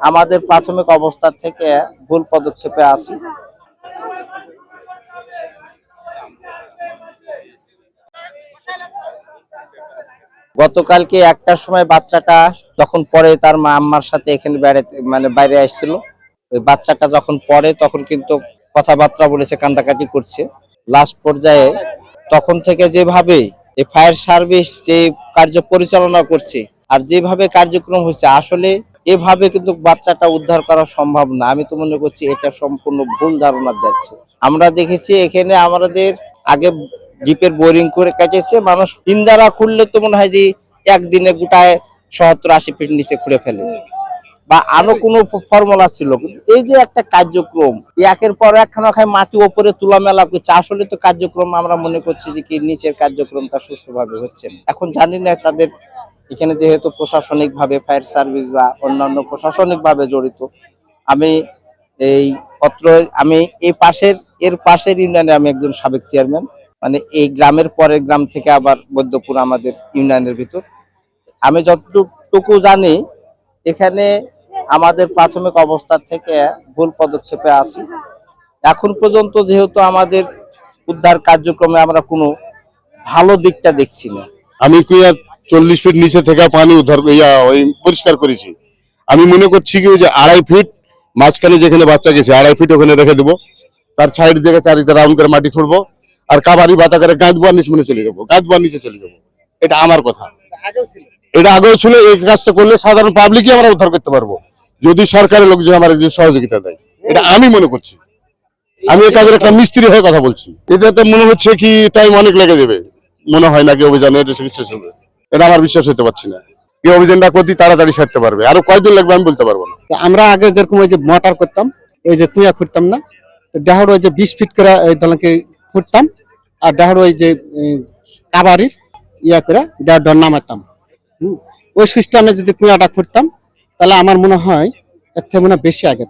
আমাদের প্রাথমিক অবস্থা থেকে ভুল পদক্ষেপে আছি। গতকালকে একটার সময় বাচ্চাটা যখন পরে তার মা আম্মার সাথে এখানে বেড়াতে বাইরে আসছিল, ওই বাচ্চাটা যখন পরে তখন কিন্তু কথাবার্তা বলেছে, কান্দাকাটি করছে। লাস্ট পর্যায়ে তখন থেকে যেভাবে এই ফায়ার সার্ভিস যে কার্য পরিচালনা করছে আর যেভাবে কার্যক্রম হচ্ছে, আসলে এভাবে কিন্তু বাচ্চাটা উদ্ধার করা সম্ভব না। আমি তো মনে করছি এটা সম্পূর্ণ ভুল ধারণা যাচ্ছে। আমরা দেখেছি এখানে আমাদের আগে ডিপের বোরিং করে কেটেছে, মানুষ ইন্দারা খুললে তো মনে হয় যে একদিনে গোটায় 70-80 ফিট নিচে খুঁড়ে ফেলে বা আরো কোনো ফর্মুলা ছিল। কিন্তু এই যে একটা কার্যক্রম একের পর একখানা মাটি ওপরে তোলা মেলা করছে, আসলে তো কার্যক্রম আমরা মনে করছি যে কি নিচের কার্যক্রমটা সুষ্ঠুভাবে হচ্ছে না। এখন জানি না তাদের এখানে যেহেতু প্রশাসনিক ভাবে ফায়ার সার্ভিস বা অন্যান্য প্রশাসনিক ভাবে জড়িত। আমি এই অত্র আমি এর পাশের ইউনিয়নে আমি একজন সাবেক চেয়ারম্যান, এই গ্রামের পরের গ্রাম থেকে আবার বৈদ্যপুর আমাদের ইউনিয়নের ভিতর। আমি যতটুকু জানি এখানে আমাদের প্রাথমিক অবস্থা থেকে ভুল পদক্ষেপে আছি। এখন পর্যন্ত যেহেতু আমাদের উদ্ধার কার্যক্রমে আমরা কোনো ভালো দিকটা দেখছি না। আমি 40 ফিট নিচে থেকে পানি উদ্ধার পরিষ্কার করেছি। আমি মনে করছি কি যে 2.5 ফিট মাঝখানে যেখানে বাচ্চা গেছে 2.5 ফিট ওখানে রেখে দেবো, তার সাইড থেকে চারিতে রাউন্ড করে মাটি খুঁড়বো আর কাবারি বাতা করে গাঁদবার নিচে চলে যাবো, নিচে চলে যাবো। এটা আমার কথা, এটা আগেও ছিল। এই কাজটা করলে সাধারণ পাবলিকই আমরা উদ্ধার করতে পারবো যদি সরকারের লোকজন আমার সহযোগিতা দেয়। এটা আমি মনে করছি। আমি এই কাজের একটা মিস্ত্রি হয়ে কথা বলছি। এটাতে মনে হচ্ছে কি টাইম অনেক লেগে যাবে, মনে হয় না কি অভিযানে এটা শেষ হবে। এটা আমার বিশ্বাস হতে পারছি না এই অভিযানটা কত তাড়াতাড়ি সারতে পারবে, আরো কয়দিন লাগবে আমি বলতে পারবো না। আমরা আগে যেরকম ওই যে মোটর করতাম, এই যে কুয়া খুঁড়তাম না, ডাহর ওই যে 20 ফিট করে ওই দলকে খুঁড়তাম, আর ডাহর ওই যে কাবারির করে ডর নামাতাম। ওই সিস্টেমে যদি কুয়াটা খুঁড়তাম তাহলে আমার মনে হয় এর থেকে মনে বেশি আগে।